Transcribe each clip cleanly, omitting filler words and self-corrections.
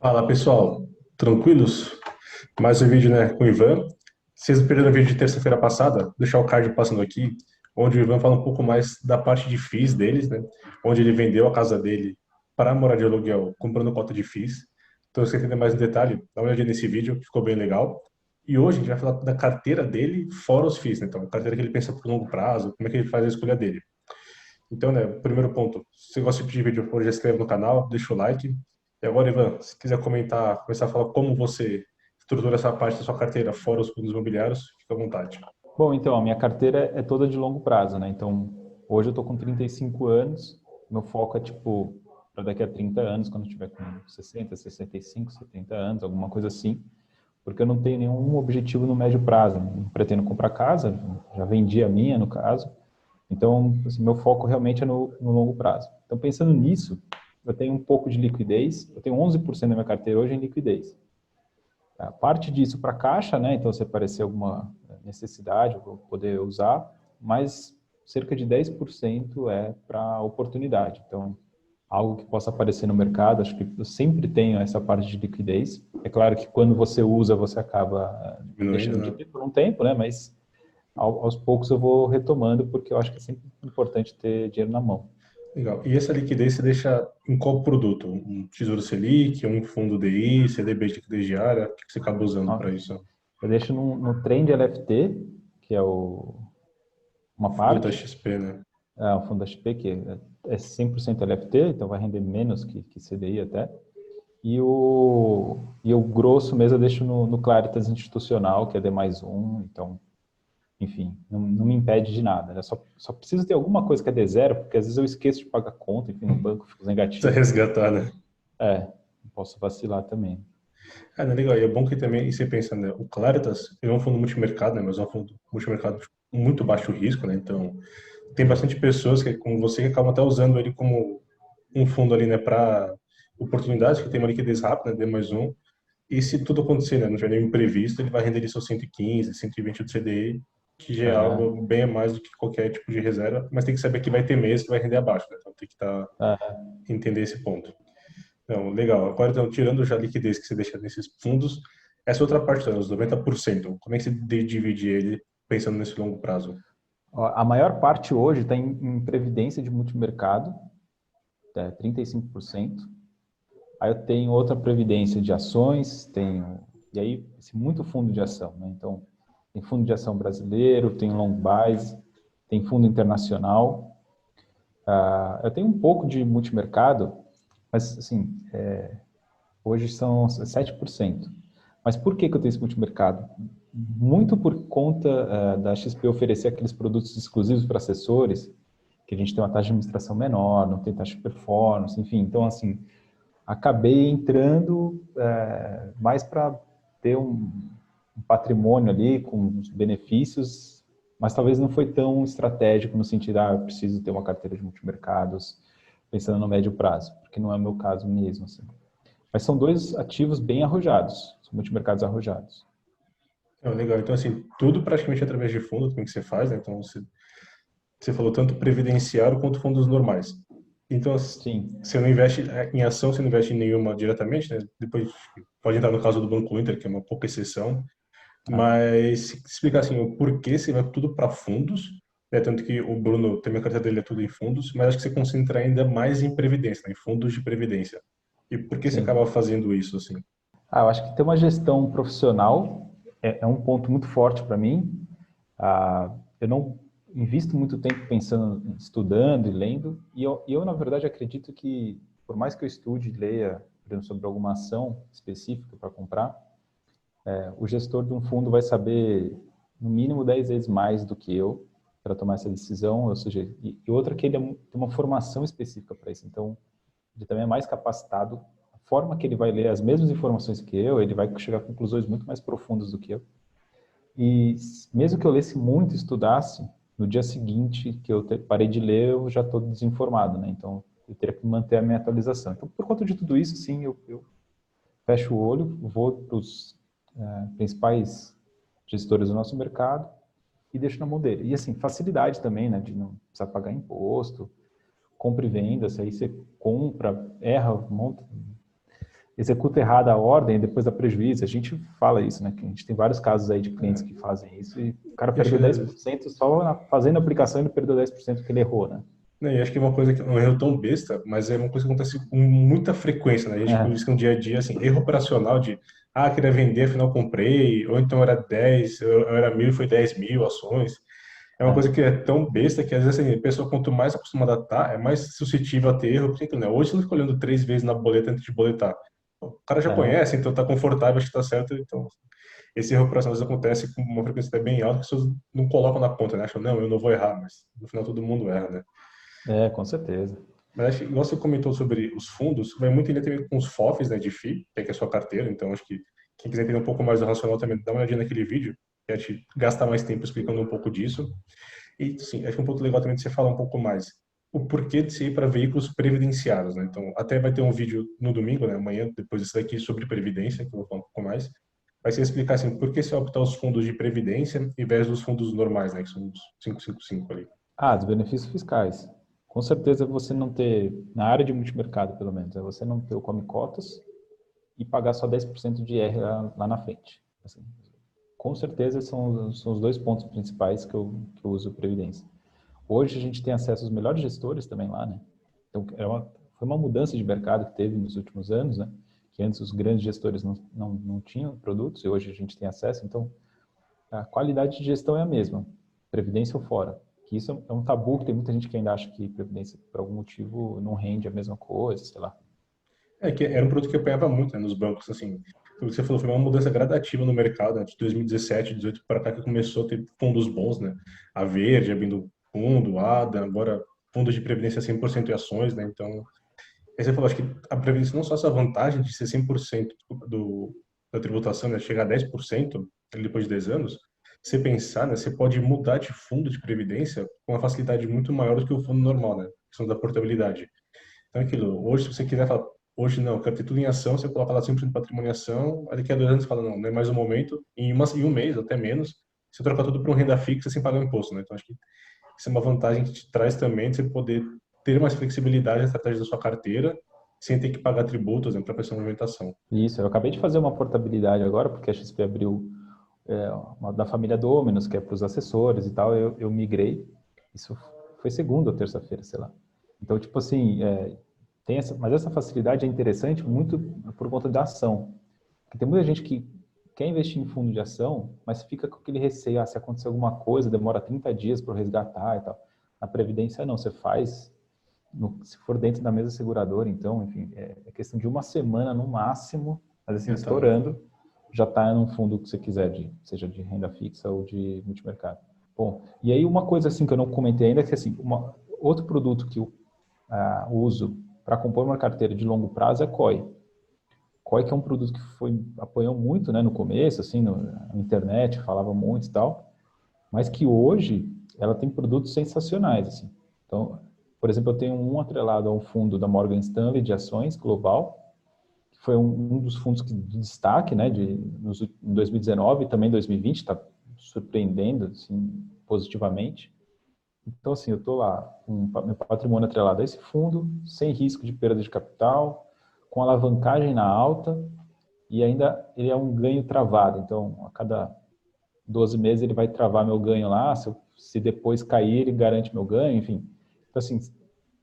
Fala pessoal, tranquilos? Mais um vídeo, né, com o Ivan. Vocês perderam o vídeo de terça-feira passada, vou deixar o card passando aqui, onde o Ivan fala um pouco mais da parte de FIIs deles, né? Onde ele vendeu a casa dele para morar de aluguel, comprando cota de FIIs. Então, se você entender mais em detalhe, dá uma olhadinha nesse vídeo, que ficou bem legal. E hoje a gente vai falar da carteira dele fora os FIIs, né? Então, a carteira que ele pensa por longo prazo, como é que ele faz a escolha dele. Então, né, primeiro ponto, se você gosta de vídeo, já se inscreve no canal, deixa o like. E agora, Ivan, se quiser comentar, começar a falar como você estrutura essa parte da sua carteira, fora os fundos imobiliários, fica à vontade. Bom, então, a minha carteira é toda de longo prazo, né? Então, hoje eu tô com 35 anos, meu foco é, tipo, para daqui a 30 anos, quando eu tiver com 60, 65, 70 anos, alguma coisa assim, porque eu não tenho nenhum objetivo no médio prazo. Não pretendo comprar casa, já vendi a minha, no caso. Então, assim, meu foco realmente é no longo prazo. Então, pensando nisso, eu tenho um pouco de liquidez, eu tenho 11% da minha carteira hoje em liquidez. A parte disso para caixa, né? Então, se aparecer alguma necessidade, eu vou poder usar, mas cerca de 10% é para oportunidade. Então, algo que possa aparecer no mercado, acho que eu sempre tenho essa parte de liquidez. É claro que quando você usa, você acaba Diminuindo, deixando de né? ter por um tempo, né? Mas aos poucos eu vou retomando, porque eu acho que é sempre importante ter dinheiro na mão. Legal. E essa liquidez você deixa em qual produto? Um Tesouro Selic, um fundo DI, CDB de liquidez diária? O que você acaba usando para isso? Eu deixo no Trend LFT, que é uma Fundo da parte, XP, né? o fundo da XP, que é 100% LFT, então vai render menos que CDI até. E o grosso mesmo eu deixo no Claritas Institucional, que é D mais um, então, enfim, não me impede de nada. Né? Só preciso ter alguma coisa que é D0, porque às vezes eu esqueço de pagar conta, enfim, no banco fico Precisa negativo. resgatar, né? É, posso vacilar também. Ah, não, legal. E é bom que também, e você pensa, né? O Claritas, ele é um fundo multimercado, né? Mas é um fundo multimercado de muito baixo risco, né? Então, tem bastante pessoas que, como você, que acabam até usando ele como um fundo ali, né, para oportunidades, que tem uma liquidez rápida, né, D mais um, e se tudo acontecer, né, não tiver nenhum imprevisto, ele vai render ali seus 115, 120 do CDI, que já é É, algo bem a mais do que qualquer tipo de reserva, mas tem que saber que vai ter mês que vai render abaixo, né, então tem que é, entender esse ponto. Então, legal. Agora, então, tirando já a liquidez que você deixa nesses fundos, essa outra parte, os 90%, como é que você divide ele pensando nesse longo prazo? Ó, a maior parte hoje está em previdência de multimercado, 35%. Aí eu tenho outra previdência de ações, e aí muito fundo de ação, né? Então, tem fundo de ação brasileiro, tem long buys, tem fundo internacional. Eu tenho um pouco de multimercado, mas assim, hoje são 7%. Mas por que eu tenho esse multimercado? Muito por conta da XP oferecer aqueles produtos exclusivos para assessores, que a gente tem uma taxa de administração menor, não tem taxa de performance, enfim. Então, assim, acabei entrando mais para ter um patrimônio ali com os benefícios, mas talvez não foi tão estratégico no sentido, eu preciso ter uma carteira de multimercados pensando no médio prazo, porque não é o meu caso mesmo. Assim. Mas são dois ativos bem arrojados, são multimercados arrojados. Legal. Então, assim, tudo praticamente através de fundo, como que você faz, né? Então, você falou tanto previdenciário quanto fundos normais. Então, Sim, você não investe em ação, você não investe em nenhuma diretamente, né? Depois pode entrar no caso do Banco Inter, que é uma pouca exceção, mas se explicar assim, o porquê você vai tudo para fundos, né? Tanto que o Bruno, também a carteira dele é tudo em fundos, mas acho que você concentra ainda mais em previdência, né? Em fundos de previdência. E por que você acaba sim. fazendo isso, assim? Eu acho que ter uma gestão profissional é um ponto muito forte para mim. Eu não invisto muito tempo pensando, estudando e lendo, e eu, na verdade, acredito que, por mais que eu estude e leia, por exemplo, sobre alguma ação específica para comprar, o gestor de um fundo vai saber, no mínimo, 10 vezes mais do que eu para tomar essa decisão, ou seja, e outra que ele tem uma formação específica para isso, então ele também é mais capacitado, a forma que ele vai ler as mesmas informações que eu, ele vai chegar a conclusões muito mais profundas do que eu. E mesmo que eu lesse muito, estudasse, no dia seguinte que eu parei de ler, eu já estou desinformado, né? Então, eu teria que manter a minha atualização. Então, por conta de tudo isso, sim, eu fecho o olho, vou para os principais gestores do nosso mercado e deixo na mão dele. E, assim, facilidade também, né? De não precisar pagar imposto, compra e venda, se aí você compra, erra, monta, executa errada a ordem e depois dá prejuízo. A gente fala isso, né? Que a gente tem vários casos aí de clientes que fazem isso e o cara perdeu 10% só fazendo a aplicação e ele perdeu 10% que ele errou, né? Né, e acho que é uma coisa que é um erro tão besta, mas é uma coisa que acontece com muita frequência, né? A gente É, isso no dia a dia, assim, erro operacional de, queria vender, afinal comprei, ou então era 10, eu era 1.000 foi 10.000 ações. É uma coisa é, que é tão besta que às vezes assim, a pessoa, quanto mais acostumada a estar, é mais suscetível a ter erro, porque, né? Hoje você não fica olhando 3 vezes na boleta antes de boletar. O cara já é. conhece, então tá confortável, acho que tá certo, então esse erro operacional às vezes acontece com uma frequência até bem alta, que as pessoas não colocam na conta, né? Acham, não, eu não vou errar, mas no final todo mundo erra, né? É, com certeza. Mas acho que, igual você comentou sobre os fundos, vai muito em linha também com os FOFs, né, de FI, que é a sua carteira. Então, acho que quem quiser entender um pouco mais do racional também, dá uma olhadinha naquele vídeo, que é te gastar mais tempo explicando um pouco disso. E, sim, acho que um ponto legal também de você falar um pouco mais o porquê de você ir para veículos previdenciários, né? Então, até vai ter um vídeo no domingo, né, amanhã, depois desse daqui, sobre previdência, que eu vou falar um pouco mais. Vai ser explicar, assim, por que você optar os fundos de previdência em vez dos fundos normais, né, que são os 555 ali. Ah, dos benefícios fiscais. Com certeza você não ter, na área de multimercado pelo menos, é você não ter o come cotas e pagar só 10% de IR lá na frente. Assim, com certeza são os dois pontos principais que eu uso Previdência. Hoje a gente tem acesso aos melhores gestores também lá, né? Então, foi uma mudança de mercado que teve nos últimos anos, né? Que antes os grandes gestores não tinham produtos e hoje a gente tem acesso. Então, a qualidade de gestão é a mesma, previdência ou fora. Que isso é um tabu, que tem muita gente que ainda acha que previdência, por algum motivo, não rende a mesma coisa, sei lá. É que era um produto que apanhava muito, né, nos bancos, assim. O que você falou foi uma mudança gradativa no mercado, né, de 2017, 2018 para cá que começou a ter fundos bons, né? A Verde abrindo fundo, a Ada, agora fundos de previdência 100% em ações, né? Então, aí você falou, acho que a previdência não só essa vantagem de ser 100% da tributação, né, chegar a 10% depois de 10 anos, você pensar, né, você pode mudar de fundo de previdência com uma facilidade muito maior do que o fundo normal, né? Questão da portabilidade. Então, é aquilo, hoje, se você quiser falar, hoje não, eu quero ter tudo em ação, você coloca lá 100% de patrimônio em ação, aí daqui a 2 anos você fala, não, não é mais o momento, em um mês, até menos, você troca tudo para uma renda fixa sem pagar imposto, né? Então, acho que isso é uma vantagem que te traz também de você poder ter mais flexibilidade na estratégia da sua carteira, sem ter que pagar tributos, né, para essa movimentação. Isso, eu acabei de fazer uma portabilidade agora, porque a XP abriu uma da família Dominus, que é para os assessores e tal, eu migrei. Isso foi segunda ou terça-feira, sei lá. Então, tipo assim, mas essa facilidade é interessante muito por conta da ação. Porque tem muita gente que quer investir em fundo de ação, mas fica com aquele receio, se acontecer alguma coisa, demora 30 dias para resgatar e tal. Na Previdência, não, você faz, se for dentro da mesma seguradora, então, enfim, é questão de uma semana no máximo, mas assim, Já tá lá. estourando, já está num fundo que você quiser, seja de renda fixa ou de multimercado. Bom, e aí uma coisa assim que eu não comentei ainda é que assim, outro produto que eu uso para compor uma carteira de longo prazo é COI. COI que é um produto que apanhou muito, né, no começo, assim, na internet, falava muito e tal, mas que hoje ela tem produtos sensacionais, assim. Então, por exemplo, eu tenho um atrelado a um fundo da Morgan Stanley de ações global, que foi um dos fundos de destaque, né, em 2019 e também 2020, está surpreendendo, assim, positivamente. Então, assim, eu estou lá, meu patrimônio atrelado a esse fundo, sem risco de perda de capital, com alavancagem na alta, e ainda ele é um ganho travado. Então, a cada 12 meses ele vai travar meu ganho lá, se depois cair, ele garante meu ganho, enfim. Então, assim,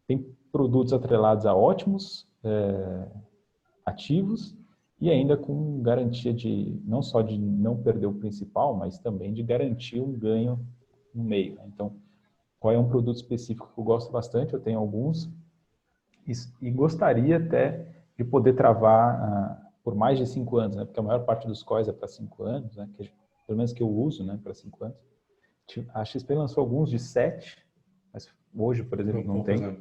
tem produtos atrelados a ótimos ativos e ainda com garantia não só de não perder o principal, mas também de garantir um ganho no meio. Então, qual é um produto específico que eu gosto bastante? Eu tenho alguns e gostaria até de poder travar por mais de 5 anos, né? Porque a maior parte dos COIs é para 5 anos, né? Pelo menos que eu uso, né? Para 5 anos. A XP lançou alguns de 7, mas hoje, por exemplo, São não poucos, tem. né?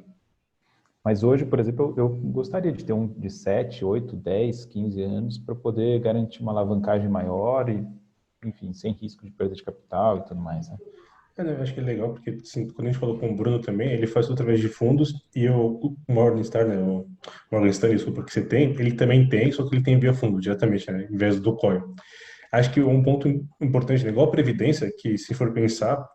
Mas hoje, por exemplo, eu gostaria de ter um de 7, 8, 10, 15 anos para poder garantir uma alavancagem maior e, enfim, sem risco de perda de capital e tudo mais, né? Né, eu acho que é legal, porque assim, quando a gente falou com o Bruno também, ele faz tudo através de fundos, e o Morningstar, né, o Morgan Stanley, desculpa, que você tem, ele também tem, só que ele tem via fundo, diretamente, né, em vez do COI. Acho que um ponto importante, né, igual a Previdência, que se for pensar,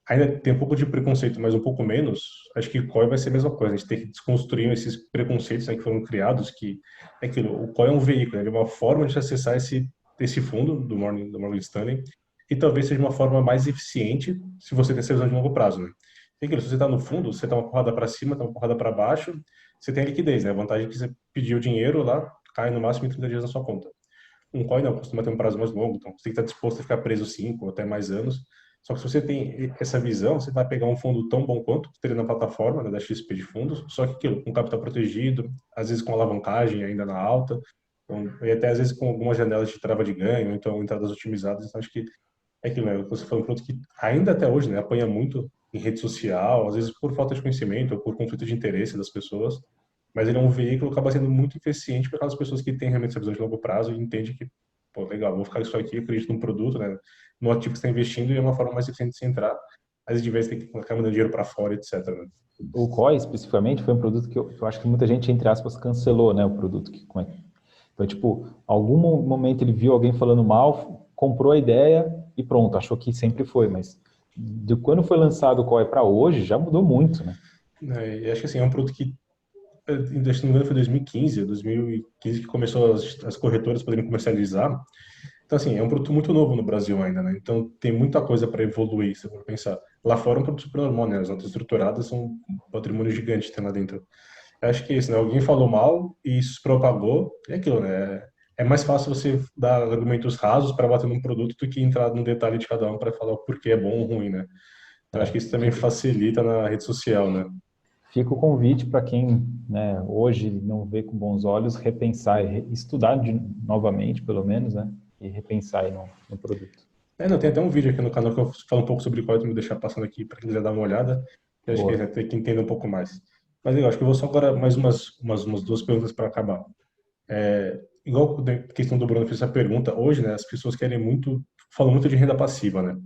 ainda tem um pouco de preconceito, mas um pouco menos, acho que o COI vai ser a mesma coisa. A gente tem que desconstruir esses preconceitos, né, que foram criados, que é aquilo, o COI é um veículo, ele é uma forma de acessar esse fundo do Morgan Stanley, e talvez seja uma forma mais eficiente se você tem essa visão de longo prazo, né? Tem aquilo, se você está no fundo, você está uma porrada para cima, está uma porrada para baixo, você tem a liquidez, né? A vantagem é que você pediu o dinheiro lá, cai no máximo em 30 dias na sua conta. Um COI não, costuma ter um prazo mais longo, então você tem que estar disposto a ficar preso 5 ou até mais anos. Só que se você tem essa visão, você vai pegar um fundo tão bom quanto teria na plataforma, né, da XP de fundos, só que aquilo, com capital protegido, às vezes com alavancagem ainda na alta, então, e até às vezes com algumas janelas de trava de ganho, então entradas otimizadas. Então acho que é aquilo, né? Você falou um produto que ainda até hoje, né, apanha muito em rede social, às vezes por falta de conhecimento ou por conflito de interesse das pessoas, mas ele é um veículo que acaba sendo muito eficiente para aquelas pessoas que têm realmente essa visão de longo prazo e entendem que, pô, legal, vou ficar isso aqui, acredito num produto, né, no ativo que você está investindo e é uma forma mais eficiente de se entrar, às vezes de vez ter que colocar mandando dinheiro para fora, etc. Né? O COI, especificamente, foi um produto que eu acho que muita gente, entre aspas, cancelou, né, o produto. Então, tipo, algum momento ele viu alguém falando mal, comprou a ideia e pronto, achou que sempre foi, mas de quando foi lançado o COI para hoje, já mudou muito, né? E acho que assim, é um produto que, se não me engano, foi 2015 que começou as corretoras poderem comercializar. Então, assim, é um produto muito novo no Brasil ainda, né? Então, tem muita coisa para evoluir, se eu for pensar. Lá fora é um produto super normal, né? As notas estruturadas são um patrimônio gigante que tem lá dentro. Eu acho que é isso, né? Alguém falou mal e isso se propagou, é aquilo, né? É mais fácil você dar argumentos rasos para bater num produto do que entrar no detalhe de cada um para falar o porquê é bom ou ruim, né? Então, acho É, que isso também facilita na rede social, né? fica o convite para quem, né, hoje não vê com bons olhos, repensar e estudar novamente, pelo menos, né, e repensar aí no produto. Não, tem até um vídeo aqui no canal que eu falo um pouco sobre qual eu me deixar passando aqui para quem quiser dar uma olhada. Eu acho que Boa. vai ter que entender um pouco mais. Mas eu acho que eu vou só agora mais umas duas perguntas para acabar. Igual a questão do Bruno fez essa pergunta, hoje, né, as pessoas querem muito, falam muito de renda passiva, né?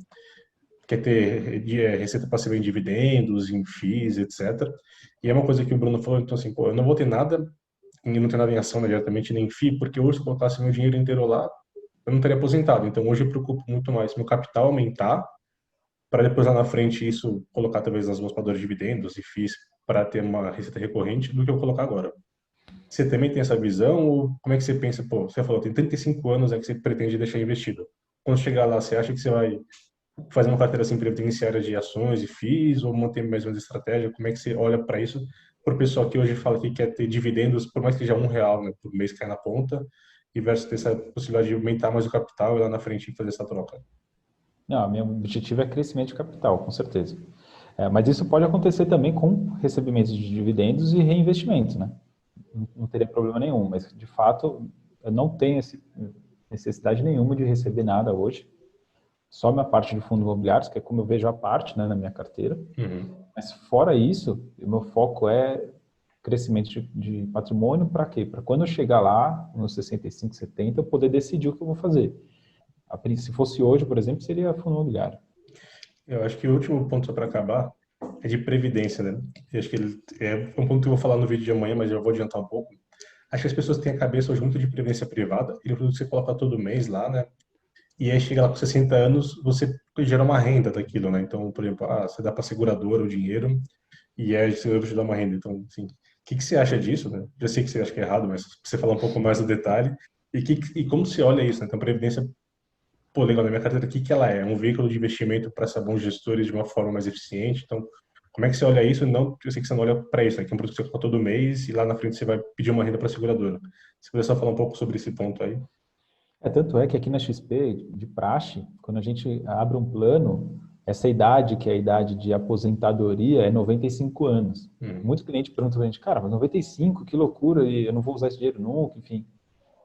Quer ter receita passiva em dividendos, em FIIs, etc. E é uma coisa que o Bruno falou, então assim, pô, eu não vou ter nada, não ter nada em ação, né, diretamente, nem em FII, porque hoje se eu colocasse meu dinheiro inteiro lá, eu não estaria aposentado. Então hoje eu preocupo muito mais meu capital aumentar, para depois lá na frente isso colocar talvez nas mãos para de dividendos e FIIs para ter uma receita recorrente do que eu colocar agora. Você também tem essa visão ou como é que você pensa, pô, você falou, tem 35 anos é que você pretende deixar investido. Quando chegar lá, você acha que você vai fazer uma carteira assim previdenciária de ações e FIIs ou manter mais ou menos estratégia? Como é que você olha para isso? Para o pessoal que hoje fala que quer ter dividendos, por mais que seja R$ 1, né, por mês cai na ponta, e versus ter essa possibilidade de aumentar mais o capital e lá na frente fazer essa troca. Não, meu objetivo é crescimento de capital, com certeza. Mas isso pode acontecer também com recebimentos de dividendos e reinvestimentos, né? Não teria problema nenhum, mas de fato eu não tenho necessidade nenhuma de receber nada hoje, só minha parte de fundos imobiliários, que é como eu vejo a parte, né, na minha carteira. Uhum. Mas fora isso, o meu foco é crescimento de patrimônio para quê? Para quando eu chegar lá, nos 65, 70, eu poder decidir o que eu vou fazer. Se fosse hoje, por exemplo, seria fundo imobiliário. Eu acho que o último ponto só para acabar é de previdência, né? Eu acho que ele é um ponto que eu vou falar no vídeo de amanhã, mas eu vou adiantar um pouco. Acho que as pessoas têm a cabeça hoje muito de previdência privada, e o produto que você coloca todo mês lá, né? E aí chega lá com 60 anos, você gera uma renda daquilo, né? Então, por exemplo, você dá para seguradora o dinheiro e aí a seguradora te dá uma renda. Então, assim, o que que você acha disso, né? Já sei que você acha que é errado, mas pra você falar um pouco mais no detalhe. E como você olha isso, né? Então, previdência, pô, legal, na minha carteira, o que que ela é? Um veículo de investimento para ser bons gestores de uma forma mais eficiente. Então, como é que você olha isso? Não, eu sei que você não olha para isso, né? Que é um produto que você coloca todo mês e lá na frente você vai pedir uma renda para a seguradora. Se puder só falar um pouco sobre esse ponto aí. Tanto é que aqui na XP, de praxe, quando a gente abre um plano, essa idade, que é a idade de aposentadoria, é 95 anos. Hum. Muito cliente pergunta pra gente, cara, mas 95, que loucura, e eu não vou usar esse dinheiro nunca, enfim,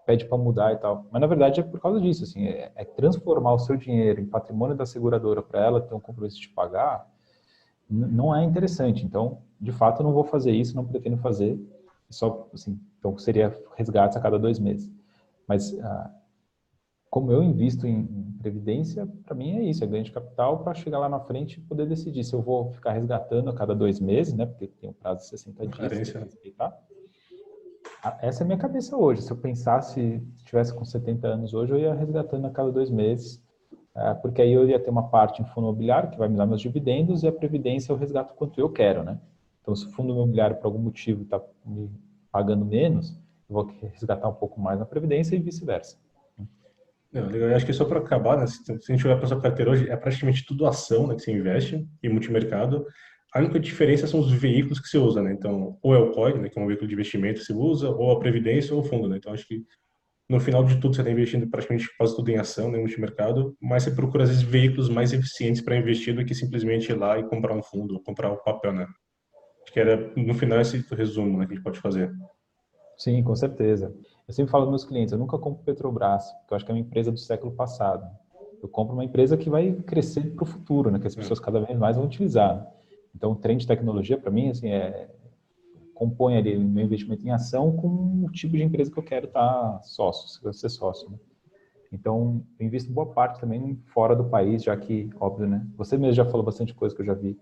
pede para mudar e tal. Mas na verdade é por causa disso, assim, é transformar o seu dinheiro em patrimônio da seguradora para ela ter um compromisso de pagar, não é interessante. Então, de fato, eu não vou fazer isso, não pretendo fazer, só, assim, então seria resgates a cada 2 meses. Mas como eu invisto em previdência, para mim é isso, é ganho de capital para chegar lá na frente e poder decidir se eu vou ficar resgatando a cada 2 meses, né, porque tem um prazo de 60 dias, tem que Carência, né? respeitar. Essa é a minha cabeça hoje. Se eu pensasse, se tivesse com 70 anos hoje, eu ia resgatando a cada 2 meses porque aí eu ia ter uma parte em fundo imobiliário que vai me dar meus dividendos e a previdência eu resgato quanto eu quero, né? Então, se o fundo imobiliário, por algum motivo, está me pagando menos, eu vou resgatar um pouco mais na previdência e vice-versa. Não, legal. Eu acho que só para acabar, né, se a gente olhar para sua carteira hoje, é praticamente tudo ação, né, que você investe e multimercado. A única diferença são os veículos que você usa, né? Então, ou é o COI, né, que é um veículo de investimento que você usa, ou a previdência ou o fundo, né? Então, acho que no final de tudo você está investindo praticamente quase tudo em ação, né, multimercado, mas você procura às vezes veículos mais eficientes para investir do que simplesmente ir lá e comprar um fundo ou comprar o papel, né? Acho que era no final esse o resumo, né, que a gente pode fazer. Sim, com certeza. Eu sempre falo para meus clientes, eu nunca compro Petrobras, porque eu acho que é uma empresa do século passado. Eu compro uma empresa que vai crescer para o futuro, né, que as pessoas É. cada vez mais vão utilizar. Então, o trem de tecnologia, para mim, assim, compõe ali o meu investimento em ação com o tipo de empresa que eu quero estar sócio, se eu ser sócio, né? Então, eu invisto boa parte também fora do país, já que, óbvio, né? Você mesmo já falou bastante coisa que eu já vi,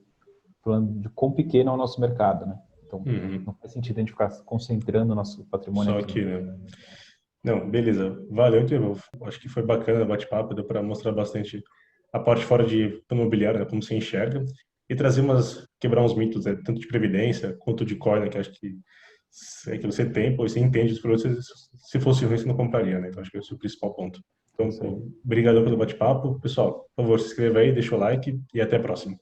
falando de quão pequeno é o nosso mercado, né? Então, não Uhum. faz sentido a gente ficar concentrando o nosso patrimônio Só aqui, né? que, né? Não, beleza. Valeu, Diego. Acho que foi bacana o bate-papo, deu para mostrar bastante a parte fora de imobiliário, né, como se enxerga, e trazer quebrar uns mitos, né, tanto de previdência quanto de COI, né, que acho que é que você tem, pô, você entende os produtos, se fosse ruim você não compraria, né? Então acho que esse é o principal ponto. É Então, isso aí. pô, obrigado pelo bate-papo. Pessoal, por favor, se inscreva aí, deixa o like e até a próxima.